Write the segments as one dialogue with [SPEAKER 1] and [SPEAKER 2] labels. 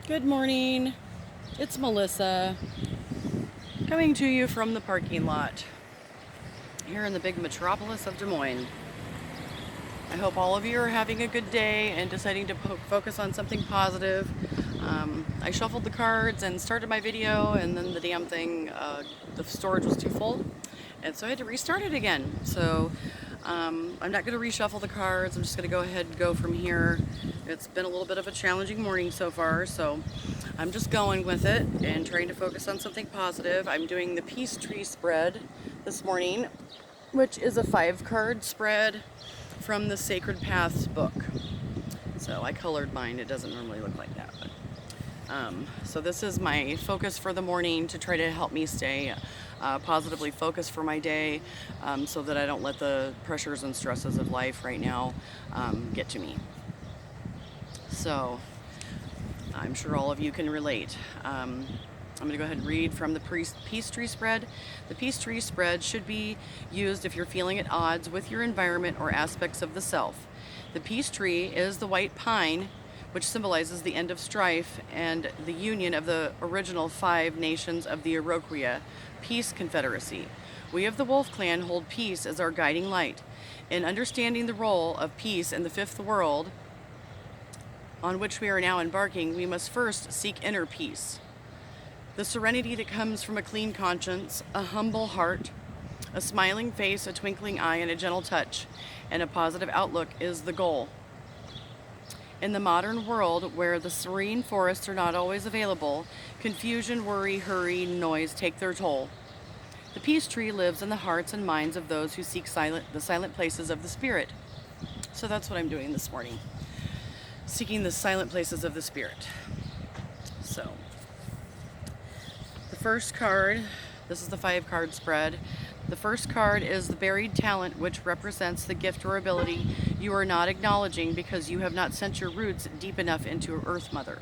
[SPEAKER 1] Good morning. It's Melissa coming to you from the parking lot here in the big metropolis of Des Moines. I hope all of you are having a good day and deciding to focus on something positive. I shuffled the cards and started my video, and then the damn thing, the storage was too full, and so I had to restart it again. So I'm not going to reshuffle the cards. I'm just going to go ahead and go from here. It's been a little bit of a challenging morning so far, so I'm just going with it and trying to focus on something positive. I'm doing the Peace Tree spread this morning, which is a 5-card spread from the Sacred Paths book. So I colored mine. It doesn't normally look like that. But, so this is my focus for the morning to try to help me stay positively focused for my day, so that I don't let the pressures and stresses of life right now get to me. So I'm sure all of you can relate. I'm going to go ahead and read from the Peace Tree spread. The Peace Tree spread should be used if you're feeling at odds with your environment or aspects of the self. The Peace Tree is the white pine, which symbolizes the end of strife and the union of the original 5 nations of the Iroquois Peace Confederacy. We of the Wolf Clan hold peace as our guiding light. In understanding the role of peace in the fifth world, on which we are now embarking, we must first seek inner peace. The serenity that comes from a clean conscience, a humble heart, a smiling face, a twinkling eye, and a gentle touch, and a positive outlook is the goal. In the modern world, where the serene forests are not always available, confusion, worry, hurry, and noise take their toll. The Peace Tree lives in the hearts and minds of those who seek the silent places of the spirit. So that's what I'm doing this morning. Seeking the silent places of the spirit. So, the first card, this is the 5-card spread. The first card is the buried talent, which represents the gift or ability you are not acknowledging because you have not sent your roots deep enough into Earth Mother.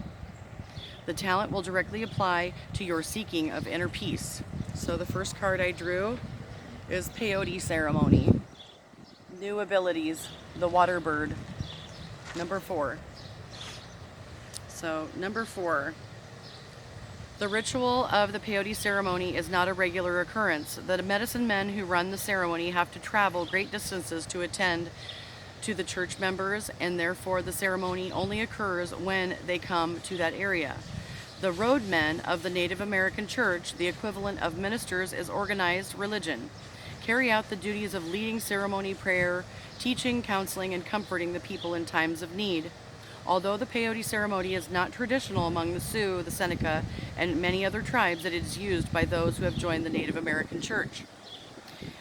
[SPEAKER 1] The talent will directly apply to your seeking of inner peace. So the first card I drew is Peyote Ceremony. New abilities, the Water Bird. Number 4. So, number 4, the ritual of the peyote ceremony is not a regular occurrence. The medicine men who run the ceremony have to travel great distances to attend to the church members, and therefore the ceremony only occurs when they come to that area. The roadmen of the Native American Church, the equivalent of ministers, is organized religion, carry out the duties of leading ceremony, prayer, teaching, counseling, and comforting the people in times of need. Although the peyote ceremony is not traditional among the Sioux, the Seneca, and many other tribes, it is used by those who have joined the Native American Church.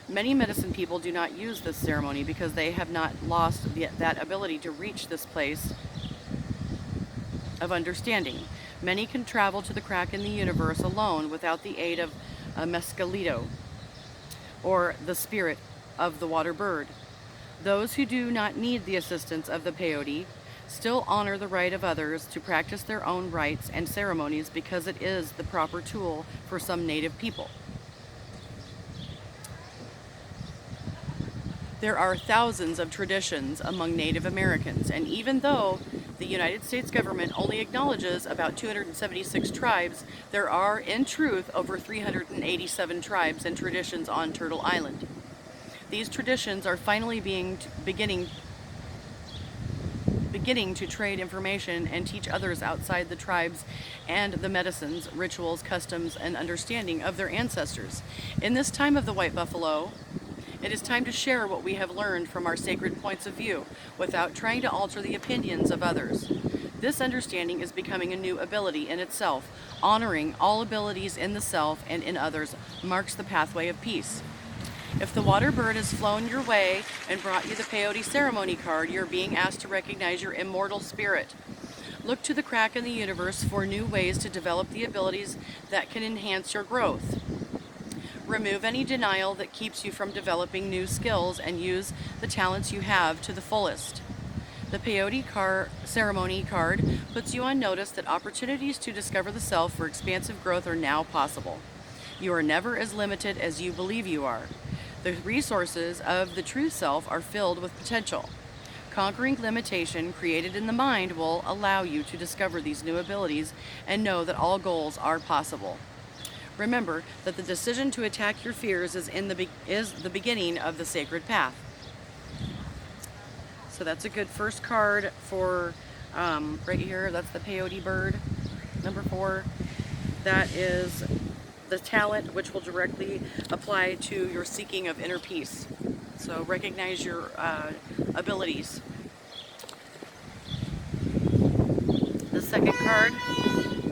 [SPEAKER 1] Many medicine people do not use this ceremony because they have not lost that ability to reach this place of understanding. Many can travel to the crack in the universe alone without the aid of a mescalito, or the spirit of the water bird. Those who do not need the assistance of the peyote still honor the right of others to practice their own rites and ceremonies because it is the proper tool for some native people. There are thousands of traditions among Native Americans, and even though the United States government only acknowledges about 276 tribes, there are, in truth, over 387 tribes and traditions on Turtle Island. These traditions are finally beginning to trade information and teach others outside the tribes and the medicines, rituals, customs, and understanding of their ancestors. In this time of the White Buffalo, it is time to share what we have learned from our sacred points of view without trying to alter the opinions of others. This understanding is becoming a new ability in itself. Honoring all abilities in the self and in others marks the pathway of peace. If the water bird has flown your way and brought you the peyote ceremony card, you're being asked to recognize your immortal spirit. Look to the crack in the universe for new ways to develop the abilities that can enhance your growth. Remove any denial that keeps you from developing new skills and use the talents you have to the fullest. The peyote ceremony card puts you on notice that opportunities to discover the self for expansive growth are now possible. You are never as limited as you believe you are. The resources of the true self are filled with potential. Conquering limitation created in the mind will allow you to discover these new abilities and know that all goals are possible. Remember that the decision to attack your fears is the beginning of the sacred path. So that's a good first card for right here. That's the peyote bird, number 4. That is the talent, which will directly apply to your seeking of inner peace. So recognize your abilities. The second card,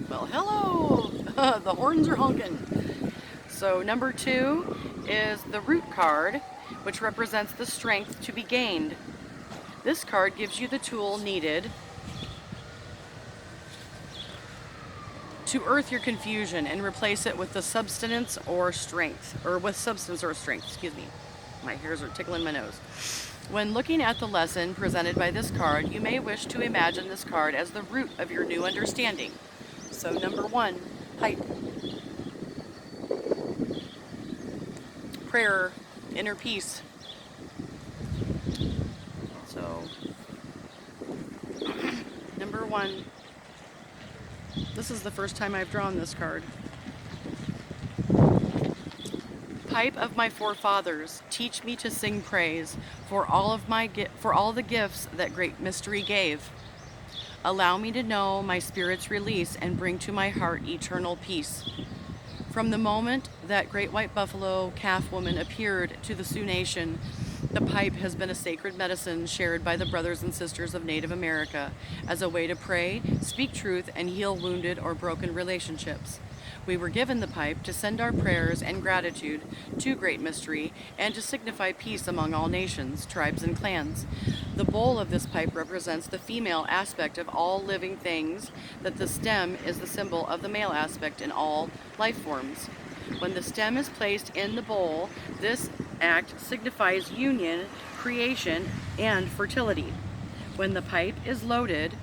[SPEAKER 1] well, hello! The horns are honking. So number 2 is the root card, which represents the strength to be gained. This card gives you the tool needed to earth your confusion and replace it with the substance or strength, excuse me. My hairs are tickling my nose. When looking at the lesson presented by this card, you may wish to imagine this card as the root of your new understanding. So number 1, pipe. Prayer, inner peace. So, number 1, this is the first time I've drawn this card. Pipe of my forefathers, teach me to sing praise for all the gifts that great mystery gave. Allow me to know my spirit's release and bring to my heart eternal peace. From the moment that great white buffalo calf woman appeared to the Sioux Nation, the pipe has been a sacred medicine shared by the brothers and sisters of Native America as a way to pray, speak truth, and heal wounded or broken relationships. We were given the pipe to send our prayers and gratitude to Great Mystery and to signify peace among all nations, tribes, and clans. The bowl of this pipe represents the female aspect of all living things, that the stem is the symbol of the male aspect in all life forms. When the stem is placed in the bowl, this act signifies union, creation, and fertility. When the pipe is loaded,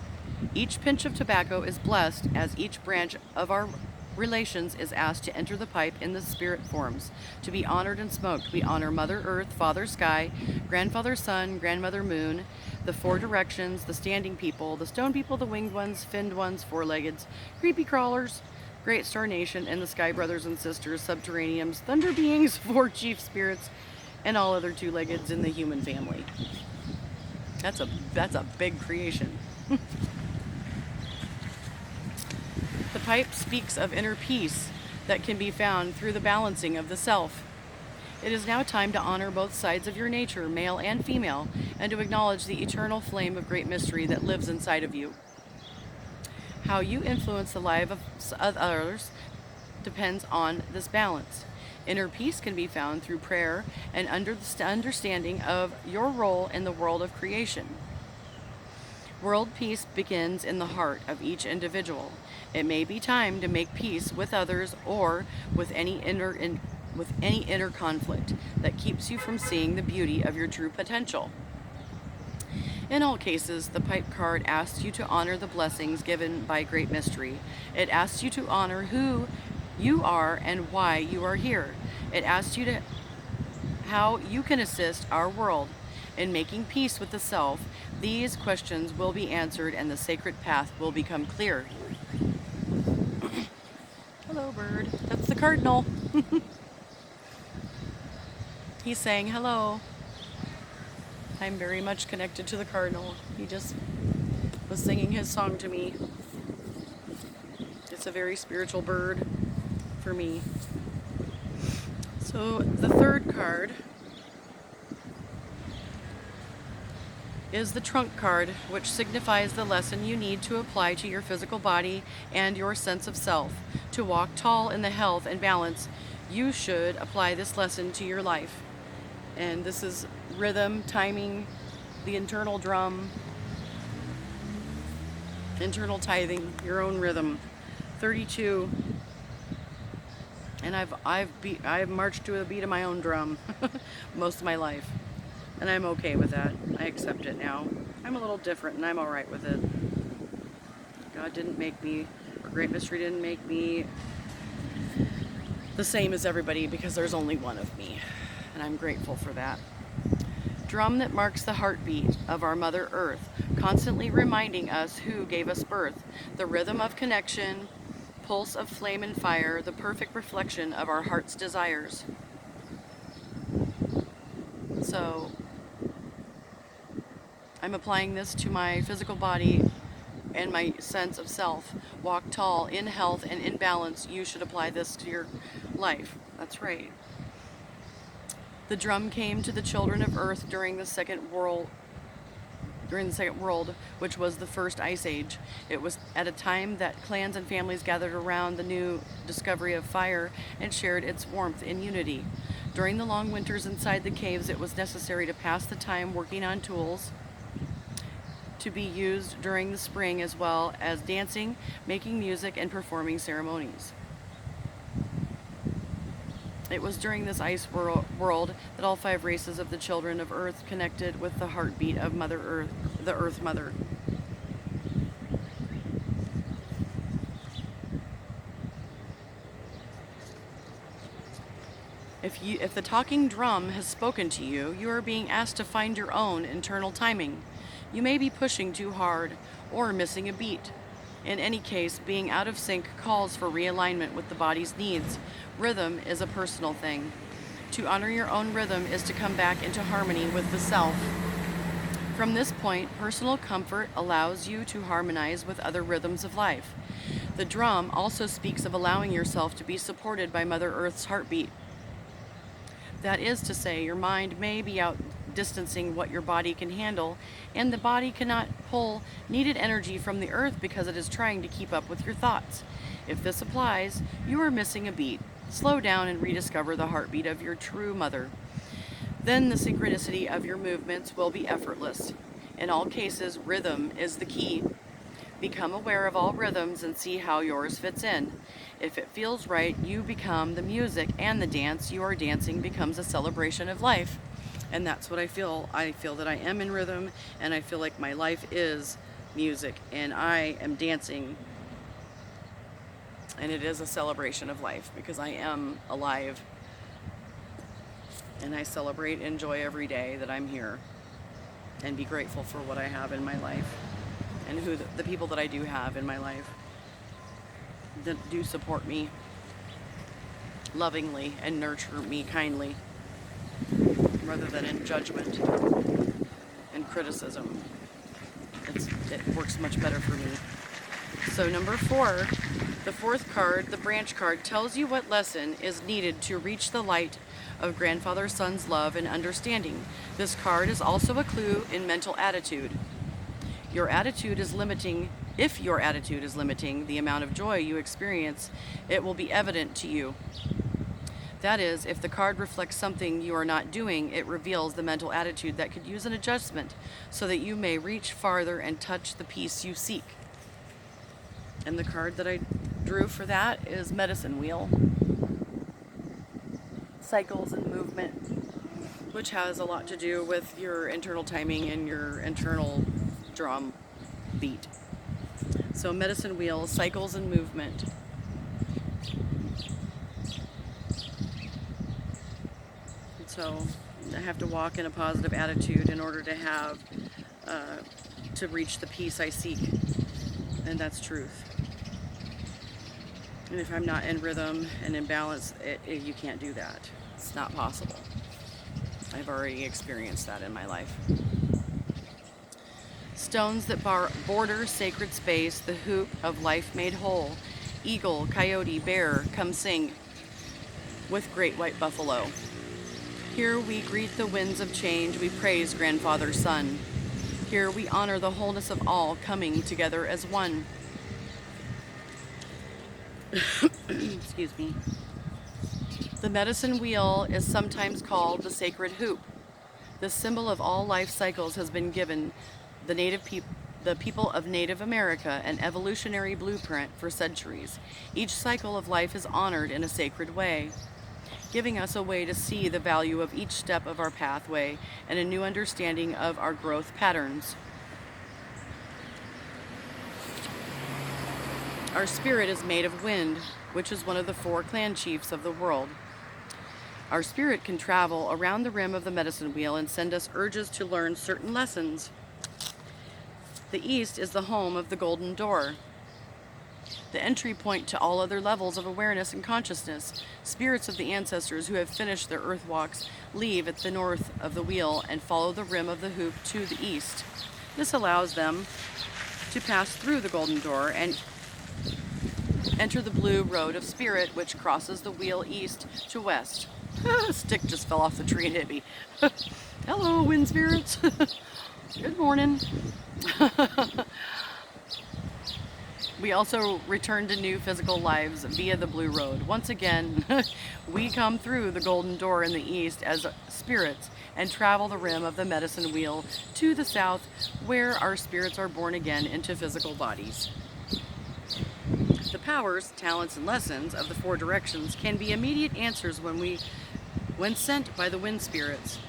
[SPEAKER 1] each pinch of tobacco is blessed as each branch of our relations is asked to enter the pipe in the spirit forms, to be honored and smoked. We honor Mother Earth, Father Sky, Grandfather Sun, Grandmother Moon, the 4 directions, the standing people, the stone people, the winged ones, finned ones, 4-leggeds, creepy crawlers, Great Star Nation, and the Sky Brothers and Sisters, subterraneans, thunder beings, 4 chief spirits, and all other 2-leggeds in the human family. That's a big creation. The pipe speaks of inner peace that can be found through the balancing of the self. It is now time to honor both sides of your nature, male and female, and to acknowledge the eternal flame of great mystery that lives inside of you. How you influence the lives of others depends on this balance. Inner peace can be found through prayer and understanding of your role in the world of creation. World peace begins in the heart of each individual. It may be time to make peace with others or with any inner conflict that keeps you from seeing the beauty of your true potential. In all cases, the pipe card asks you to honor the blessings given by Great Mystery. It asks you to honor who you are and why you are here. It asks you to how you can assist our world in making peace with the self. These questions will be answered and the sacred path will become clear. Hello, bird. That's the cardinal. He's saying hello. I'm very much connected to the cardinal. He just was singing his song to me. It's a very spiritual bird for me. So the third card is the trunk card, which signifies the lesson you need to apply to your physical body and your sense of self. To walk tall in the health and balance, you should apply this lesson to your life. And this is rhythm, timing, the internal drum, internal tithing, your own rhythm. 32. And I've marched to a beat of my own drum most of my life. And I'm okay with that. I accept it now. I'm a little different and I'm alright with it. God didn't make me, or Great Mystery didn't make me the same as everybody, because there's only one of me. And I'm grateful for that. drum that marks the heartbeat of our Mother Earth, constantly reminding us who gave us birth, the rhythm of connection, pulse of flame and fire, the perfect reflection of our heart's desires. So I'm applying this to my physical body and my sense of self. Walk tall, in health and in balance. You should apply this to your life. That's right. The drum came to the children of Earth during the Second World, which was the first ice age. It was at a time that clans and families gathered around the new discovery of fire and shared its warmth in unity. During the long winters inside the caves, it was necessary to pass the time working on tools to be used during the spring, as well as dancing, making music, and performing ceremonies. It was during this ice world that all 5 races of the children of Earth connected with the heartbeat of Mother Earth, the Earth Mother. If the talking drum has spoken to you, you are being asked to find your own internal timing. You may be pushing too hard or missing a beat. In any case, being out of sync calls for realignment with the body's needs. Rhythm is a personal thing. To honor your own rhythm is to come back into harmony with the self. From this point, personal comfort allows you to harmonize with other rhythms of life. The drum also speaks of allowing yourself to be supported by Mother Earth's heartbeat. That is to say, your mind may be outdistancing what your body can handle, and the body cannot pull needed energy from the earth because it is trying to keep up with your thoughts. If this applies, you are missing a beat. Slow down and rediscover the heartbeat of your true mother. Then the synchronicity of your movements will be effortless. In all cases, rhythm is the key. Become aware of all rhythms and see how yours fits in. If it feels right, you become the music, and the dance you are dancing becomes a celebration of life. And that's what I feel. I feel that I am in rhythm, and I feel like my life is music, and I am dancing. And it is a celebration of life because I am alive. And I celebrate and enjoy every day that I'm here, and be grateful for what I have in my life and who the people that I do have in my life that do support me lovingly and nurture me kindly rather than in judgment and criticism. It works much better for me. So number 4, the 4th card, the branch card, tells you what lesson is needed to reach the light of grandfather son's love and understanding. This card is also a clue in mental attitude. If your attitude is limiting the amount of joy you experience, it will be evident to you. That is, if the card reflects something you are not doing, it reveals the mental attitude that could use an adjustment so that you may reach farther and touch the peace you seek. And the card that I drew for that is Medicine Wheel. Cycles and movement, which has a lot to do with your internal timing and your internal drum beat. So Medicine Wheel, cycles and movement. So I have to walk in a positive attitude in order to have, to reach the peace I seek. And that's truth. And if I'm not in rhythm and in balance, you can't do that. It's not possible. I've already experienced that in my life. Stones that border sacred space, the hoop of life made whole. Eagle, coyote, bear, come sing with great white buffalo. Here we greet the winds of change, we praise grandfather son. Here we honor the wholeness of all coming together as one. Excuse me. The medicine wheel is sometimes called the sacred hoop. This symbol of all life cycles has been given the people of Native America an evolutionary blueprint for centuries. Each cycle of life is honored in a sacred way, giving us a way to see the value of each step of our pathway and a new understanding of our growth patterns. Our spirit is made of wind, which is one of the 4 clan chiefs of the world. Our spirit can travel around the rim of the medicine wheel and send us urges to learn certain lessons. The East is the home of the Golden Door, the entry point to all other levels of awareness and consciousness. Spirits of the ancestors who have finished their earth walks leave at the north of the wheel and follow the rim of the hoop to the east. This allows them to pass through the Golden Door and enter the blue road of spirit, which crosses the wheel east to west. A stick just fell off the tree and hit me. Hello, wind spirits. Good morning. We also return to new physical lives via the blue road. Once again, we come through the Golden Door in the east as spirits and travel the rim of the medicine wheel to the south, where our spirits are born again into physical bodies. The powers, talents, and lessons of the four directions can be immediate answers when sent by the wind spirits.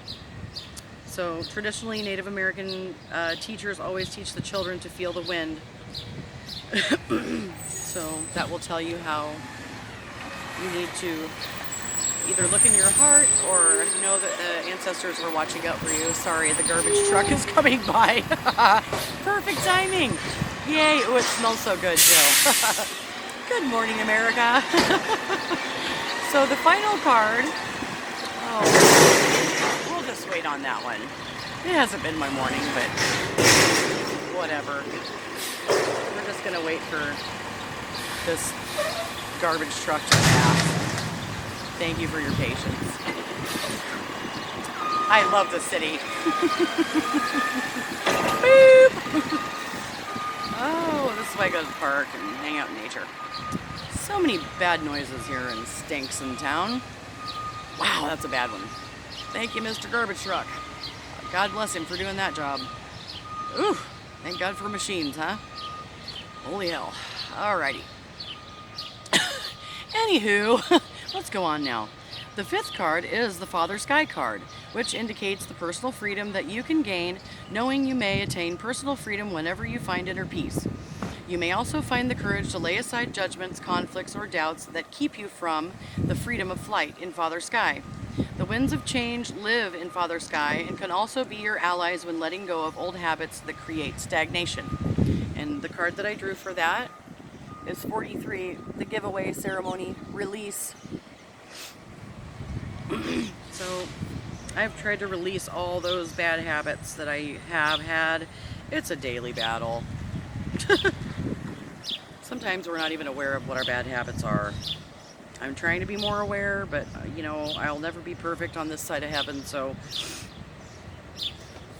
[SPEAKER 1] So traditionally, Native American teachers always teach the children to feel the wind. So that will tell you how you need to either look in your heart or know that the ancestors were watching out for you. Sorry, the garbage truck is coming by. Perfect timing. Yay. Oh, it smells so good too. Good morning, America. So the final card, we'll just wait on that one. It hasn't been my morning, but whatever. We're just gonna wait for this garbage truck to pass. Thank you for your patience. I love the city. Boop! Oh, this is why I go to the park and hang out in nature. So many bad noises here and stinks in town. Wow, that's a bad one. Thank you, Mr. Garbage Truck. God bless him for doing that job. Ooh, thank God for machines, huh? Holy hell. Alrighty. Anywho, let's go on now. The fifth card is the Father Sky card, which indicates the personal freedom that you can gain, knowing you may attain personal freedom whenever you find inner peace. You may also find the courage to lay aside judgments, conflicts, or doubts that keep you from the freedom of flight in Father Sky. The winds of change live in Father Sky and can also be your allies when letting go of old habits that create stagnation. And the card that I drew for that is 43, the giveaway ceremony release. So I've tried to release all those bad habits that I have had. It's a daily battle. Sometimes we're not even aware of what our bad habits are. I'm trying to be more aware, but you know, I'll never be perfect on this side of heaven, so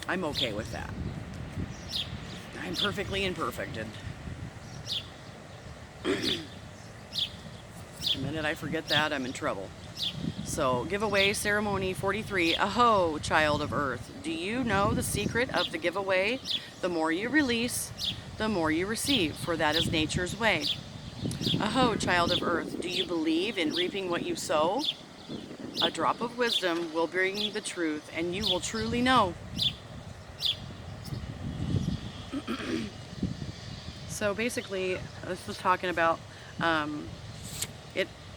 [SPEAKER 1] I'm okay with that. I'm perfectly imperfected. The minute I forget that, I'm in trouble. So, giveaway ceremony 43. Aho, child of earth. Do you know the secret of the giveaway? The more you release, the more you receive, for that is nature's way. Aho, child of earth. Do you believe in reaping what you sow? A drop of wisdom will bring the truth, and you will truly know. So basically, this was talking about,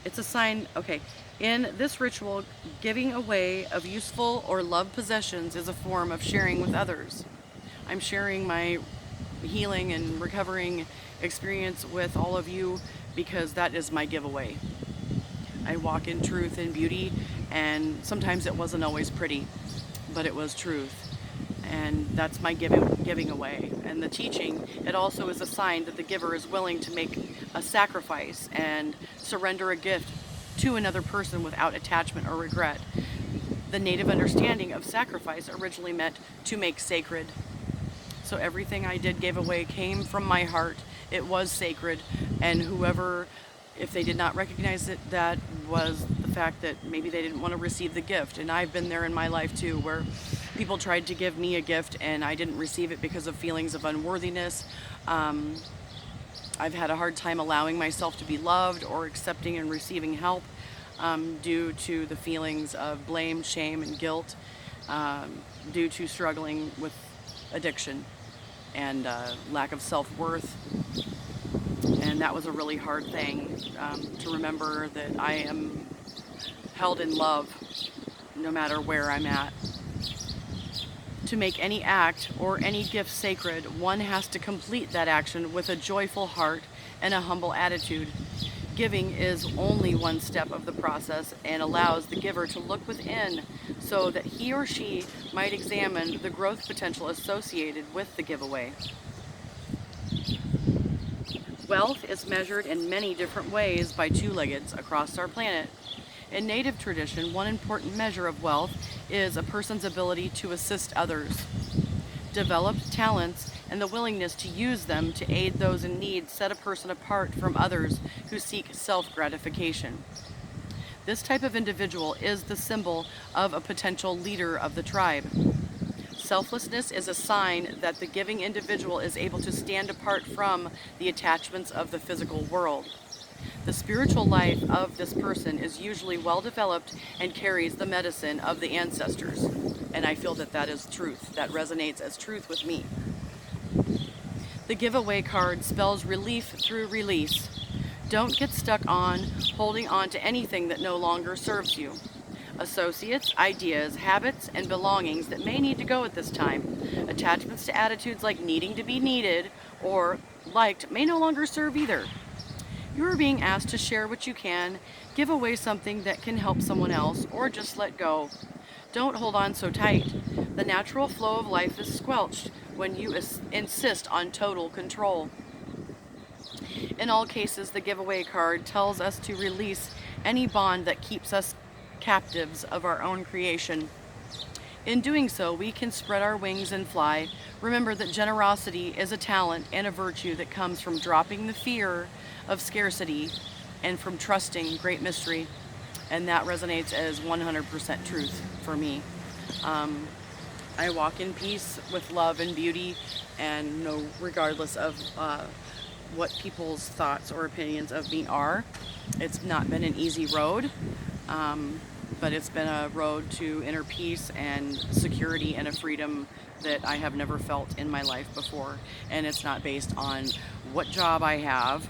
[SPEAKER 1] it's a sign, okay, in this ritual, giving away of useful or loved possessions is a form of sharing with others. I'm sharing my healing and recovering experience with all of you because that is my giveaway. I walk in truth and beauty, and sometimes it wasn't always pretty, but it was truth. And that's my giving away. And the teaching, it also is a sign that the giver is willing to make a sacrifice and surrender a gift to another person without attachment or regret. The native understanding of sacrifice originally meant to make sacred. So everything I did gave away came from my heart. It was sacred, and whoever, if they did not recognize it, that was the fact that maybe they didn't want to receive the gift. And I've been there in my life too, where people tried to give me a gift and I didn't receive it because of feelings of unworthiness. I've had a hard time allowing myself to be loved or accepting and receiving help due to the feelings of blame, shame, and guilt, due to struggling with addiction and lack of self-worth. And that was a really hard thing to remember, that I am held in love no matter where I'm at. To make any act or any gift sacred, one has to complete that action with a joyful heart and a humble attitude. Giving is only one step of the process and allows the giver to look within so that he or she might examine the growth potential associated with the giveaway. Wealth is measured in many different ways by two-leggeds across our planet. In Native tradition, one important measure of wealth is a person's ability to assist others. Developed talents and the willingness to use them to aid those in need set a person apart from others who seek self-gratification. This type of individual is the symbol of a potential leader of the tribe. Selflessness is a sign that the giving individual is able to stand apart from the attachments of the physical world. The spiritual life of this person is usually well developed and carries the medicine of the ancestors. And I feel that that is truth. That resonates as truth with me. The giveaway card spells relief through release. Don't get stuck on holding on to anything that no longer serves you. Associates, ideas, habits, and belongings that may need to go at this time. Attachments to attitudes like needing to be needed or liked may no longer serve either. You are being asked to share what you can, give away something that can help someone else, or just let go. Don't hold on so tight. The natural flow of life is squelched when you insist on total control. In all cases, the giveaway card tells us to release any bond that keeps us captives of our own creation. In doing so, we can spread our wings and fly. Remember that generosity is a talent and a virtue that comes from dropping the fear of scarcity and from trusting great mystery. And that resonates as 100% truth for me. I walk in peace with love and beauty, and no, regardless of what people's thoughts or opinions of me are. It's not been an easy road, but it's been a road to inner peace and security and a freedom that I have never felt in my life before. And it's not based on what job I have,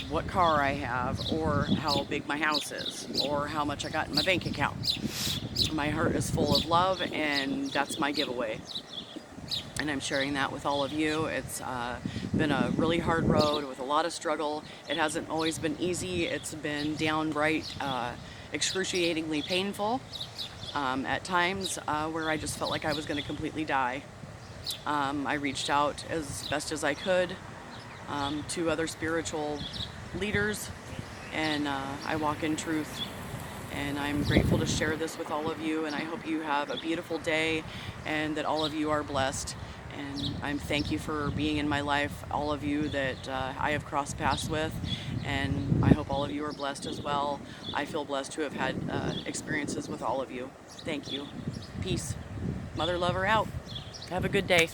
[SPEAKER 1] what car I have, or how big my house is, or how much I got in my bank account. My heart is full of love, and that's my giveaway. And I'm sharing that with all of you. It's been a really hard road with a lot of struggle. It hasn't always been easy. It's been downright excruciatingly painful at times where I just felt like I was going to completely die. I reached out as best as I could to other spiritual leaders, and I walk in truth. And I'm grateful to share this with all of you, and I hope you have a beautiful day and that all of you are blessed. And I'm thank you for being in my life, all of you that I have crossed paths with, and I hope all of you are blessed as well. I feel blessed to have had experiences with all of you. Thank you. Peace. Mother Lover out. Have a good day.